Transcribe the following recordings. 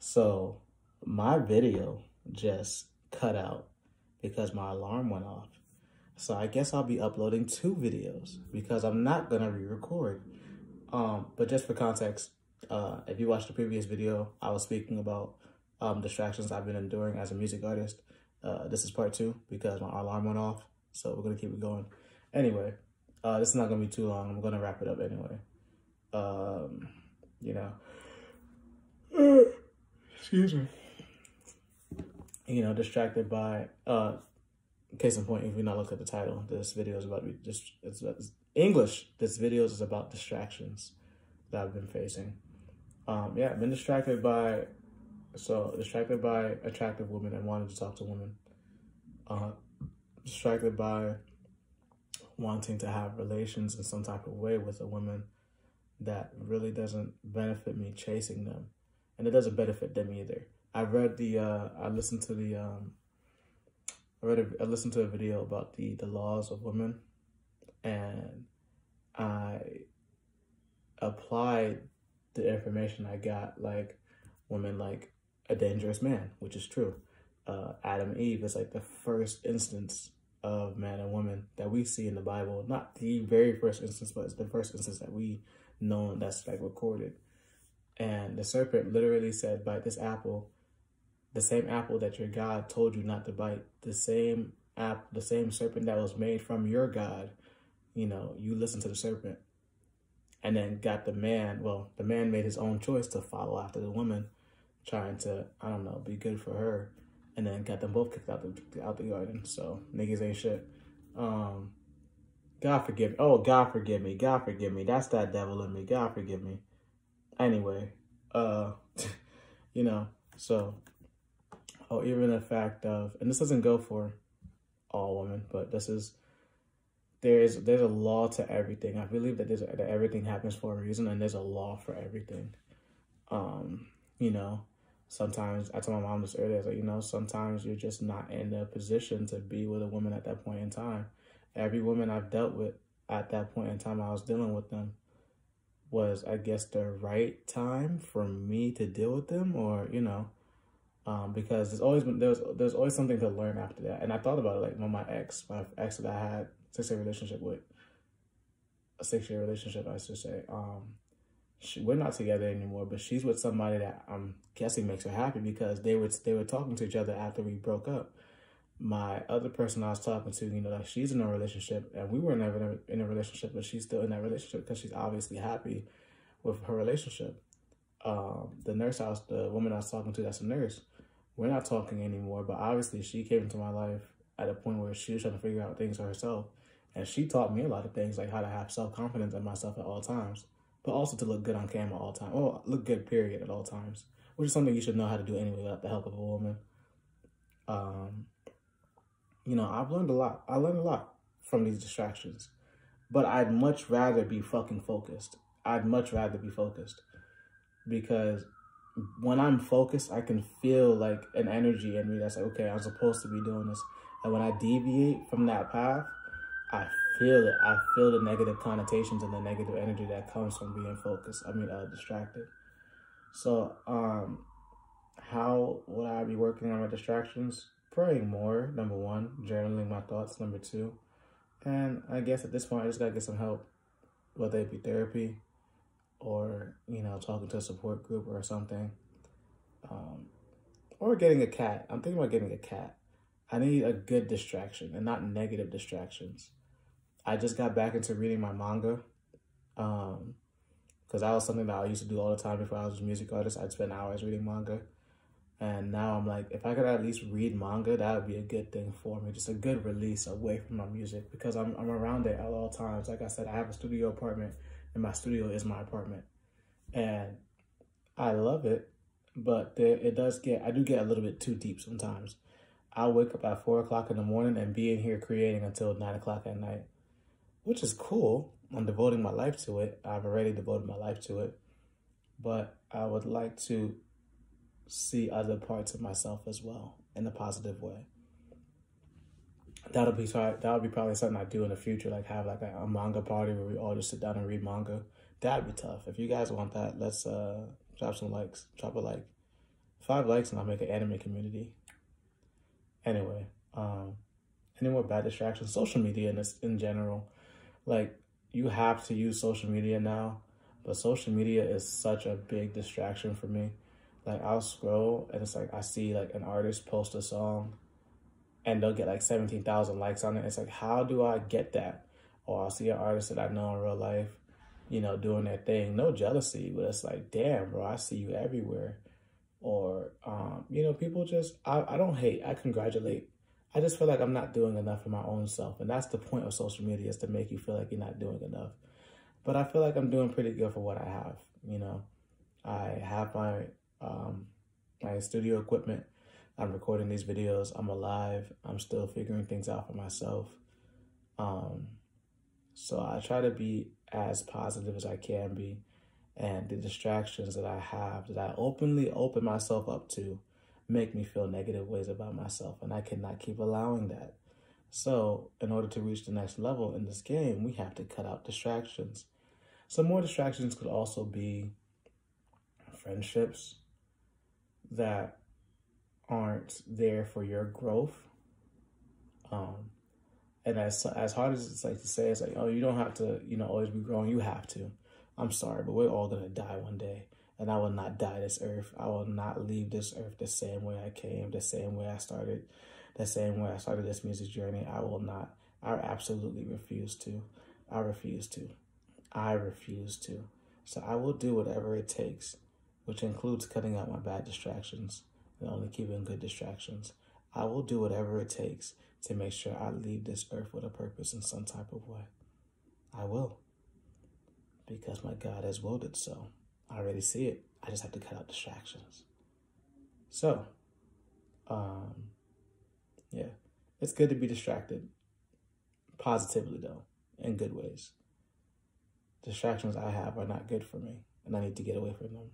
So my video just cut out because my alarm went off. So I guess I'll be uploading 2 videos because I'm not gonna re-record. But just for context, if you watched the previous video, I was speaking about distractions I've been enduring as a music artist. This is part 2 because my alarm went off. So we're gonna keep it going. Anyway, this is not gonna be too long. I'm gonna wrap it up anyway. You know, excuse me. You know, distracted by, case in point, if you not look at the title, this video is about to be just, it's English. This video is about distractions that I've been facing. Yeah, I've been distracted by attractive women and wanting to talk to women. Distracted by wanting to have relations in some type of way with a woman that really doesn't benefit me chasing them. And it doesn't benefit them either. I listened to a video about the laws of women, and I applied the information I got, like women like a dangerous man, which is true. Adam and Eve is like the first instance of man and woman that we see in the Bible. Not the very first instance, but it's the first instance that we know that's like recorded. And the serpent literally said, bite this apple, the same apple that your God told you not to bite, the same serpent that was made from your God. You know, you listen to the serpent. And then got the man, well, the man made his own choice to follow after the woman, trying to, I don't know, be good for her. And then got them both kicked out the garden. So niggas ain't shit. God forgive me. Oh, God forgive me. God forgive me. That's that devil in me. God forgive me. Anyway, you know, so, oh, even the fact of, and this doesn't go for all women, but this is, there's a law to everything. I believe that that everything happens for a reason, and there's a law for everything. You know, sometimes, I told my mom this earlier, I was like, you know, sometimes you're just not in a position to be with a woman at that point in time. Every woman I've dealt with at that point in time I was dealing with them was, I guess, the right time for me to deal with them, or, you know, because there's always something to learn after that. And I thought about it, like, when my ex that I had a 6-year relationship, I should say, we're not together anymore, but she's with somebody that I'm guessing makes her happy, because they were talking to each other after we broke up. My other person I was talking to, you know, like, she's in a relationship, and we were never in a relationship, but she's still in that relationship because she's obviously happy with her relationship. The woman I was talking to, that's a nurse, we're not talking anymore, but obviously she came into my life at a point where she was trying to figure out things for herself. And she taught me a lot of things, like how to have self-confidence in myself at all times, but also to look good on camera all the time. Or look good, period, at all times, which is something you should know how to do anyway without the help of a woman. You know, I've learned a lot. I learned a lot from these distractions, but I'd much rather be fucking focused. I'd much rather be focused, because when I'm focused, I can feel like an energy in me that's like, okay, I'm supposed to be doing this. And when I deviate from that path, I feel it. I feel the negative connotations and the negative energy that comes from being focused. Distracted. So, how would I be working on my distractions? Praying more, number 1. Journaling my thoughts, number 2. And I guess at this point, I just gotta get some help, whether it be therapy or, you know, talking to a support group or something. Or getting a cat. I'm thinking about getting a cat. I need a good distraction and not negative distractions. I just got back into reading my manga, because that was something that I used to do all the time before I was a music artist. I'd spend hours reading manga. And now I'm like, if I could at least read manga, that would be a good thing for me. Just a good release away from my music, because I'm around it at all times. Like I said, I have a studio apartment, and my studio is my apartment. And I love it, but I do get a little bit too deep sometimes. I'll wake up at 4 o'clock in the morning and be in here creating until 9 o'clock at night, which is cool. I'm devoting my life to it. I've already devoted my life to it, but I would like to see other parts of myself as well in a positive way. That would be probably something I do in the future, like have like a manga party where we all just sit down and read manga. That'd be tough. If you guys want that, let's drop some likes, drop a like. 5 likes and I'll make an anime community. Anyway, any more bad distractions? Social media in general. Like, you have to use social media now, but social media is such a big distraction for me. Like, I'll scroll and it's like I see like an artist post a song and they'll get like 17,000 likes on it. It's like, how do I get that? Or I'll see an artist that I know in real life, you know, doing their thing. No jealousy, but it's like, damn, bro, I see you everywhere. Or, you know, people just, I don't hate, I congratulate. I just feel like I'm not doing enough for my own self. And that's the point of social media, is to make you feel like you're not doing enough. But I feel like I'm doing pretty good for what I have, you know. I have my studio equipment. I'm recording these videos. I'm alive. I'm still figuring things out for myself. So I try to be as positive as I can be. And the distractions that I have, that I openly open myself up to, make me feel negative ways about myself. And I cannot keep allowing that. So in order to reach the next level in this game, we have to cut out distractions. Some more distractions could also be friendships that aren't there for your growth. And as hard as it's like to say, it's like, oh, you don't have to, you know, always be growing. You have to. I'm sorry, but we're all going to die one day. And I will not die this earth. I will not leave this earth the same way I came, the same way I started, the same way I started this music journey. I will not. I absolutely refuse to. I refuse to. I refuse to. So I will do whatever it takes, which includes cutting out my bad distractions and only keeping good distractions. I will do whatever it takes to make sure I leave this earth with a purpose in some type of way. I will. Because my God has willed it so. I already see it. I just have to cut out distractions. So, yeah, it's good to be distracted. Positively, though, in good ways. Distractions I have are not good for me, and I need to get away from them.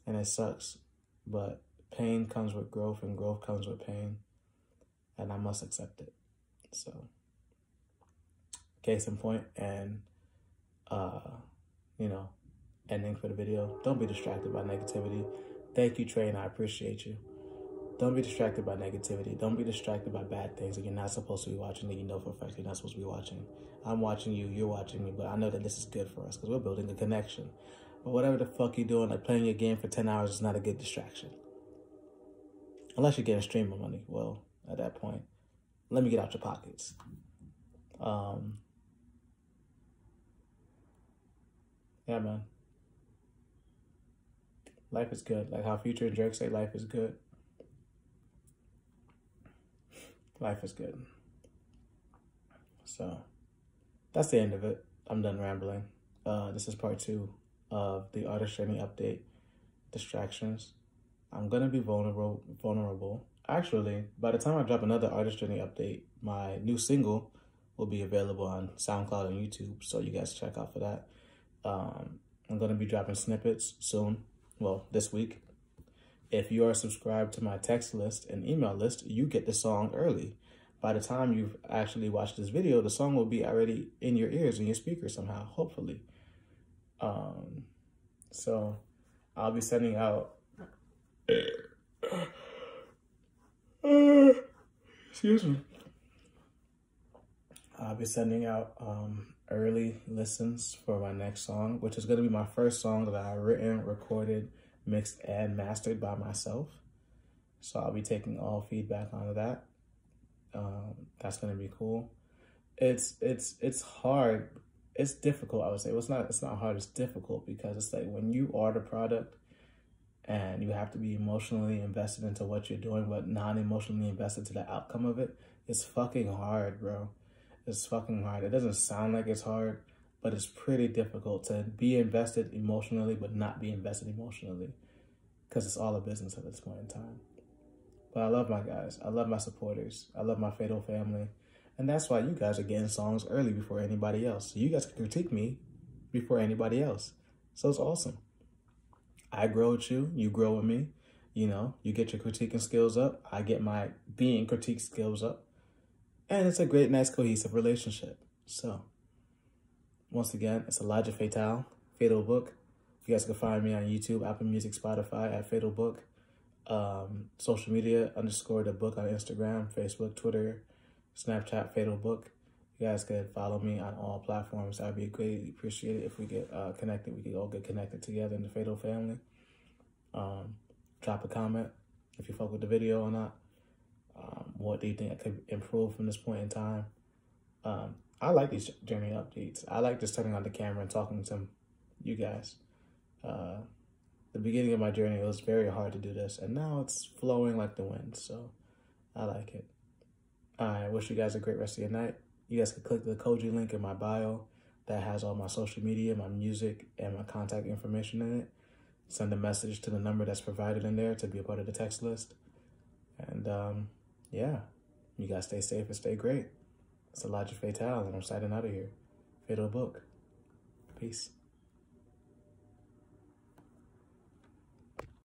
And it sucks, but pain comes with growth, and growth comes with pain, and I must accept it. So, case in point, and, you know, ending for the video. Don't be distracted by negativity. Thank you, Trey, and I appreciate you. Don't be distracted by negativity. Don't be distracted by bad things that you're not supposed to be watching, that you know for a fact you're not supposed to be watching. I'm watching you, you're watching me, but I know that this is good for us because we're building a connection. But whatever the fuck you're doing, like playing your game for 10 hours is not a good distraction. Unless you're getting streamer money. Well, at that point, let me get out your pockets. Yeah, man. Life is good. Like how Future and Drake say life is good. Life is good. So that's the end of it. I'm done rambling. This is part 2 of the artist journey update, distractions. I'm gonna be vulnerable. Actually, by the time I drop another artist journey update, my new single will be available on SoundCloud and YouTube. So you guys check out for that. I'm gonna be dropping snippets soon. Well, this week. If you are subscribed to my text list and email list, you get the song early. By the time you've actually watched this video, the song will be already in your ears, in your speakers somehow, hopefully. So I'll be sending out, excuse me. I'll be sending out early listens for my next song, which is going to be my first song that I've written, recorded, mixed, and mastered by myself. So I'll be taking all feedback on that. That's going to be cool. It's hard. It's difficult, I would say. Well, it's not hard, it's difficult because it's like when you are the product and you have to be emotionally invested into what you're doing, but non-emotionally invested to the outcome of it, it's fucking hard, bro. It's fucking hard. It doesn't sound like it's hard, but it's pretty difficult to be invested emotionally, but not be invested emotionally because it's all a business at this point in time. But I love my guys. I love my supporters. I love my Fatal family. And that's why you guys are getting songs early before anybody else. So you guys can critique me before anybody else. So it's awesome. I grow with you. You grow with me. You know, you get your critiquing skills up. I get my being critique skills up. And it's a great, nice, cohesive relationship. So, once again, it's Elijah Fatal, Fatal Book. You guys can find me on YouTube, Apple Music, Spotify at Fatal Book. Social media _ the book on Instagram, Facebook, Twitter, Snapchat, Fatal Book. You guys could follow me on all platforms. I'd be greatly appreciated if we get connected. We could all get connected together in the Fatal family. Drop a comment if you fuck with the video or not. What do you think I could improve from this point in time? I like these journey updates. I like just turning on the camera and talking to you guys. The beginning of my journey, it was very hard to do this, and now it's flowing like the wind, so I like it. I wish you guys a great rest of your night. You guys can click the Koji link in my bio that has all my social media, my music, and my contact information in it. Send a message to the number that's provided in there to be a part of the text list. And yeah, you guys stay safe and stay great. It's Elijah Fatal, and I'm signing out of here. Fatal Book. Peace.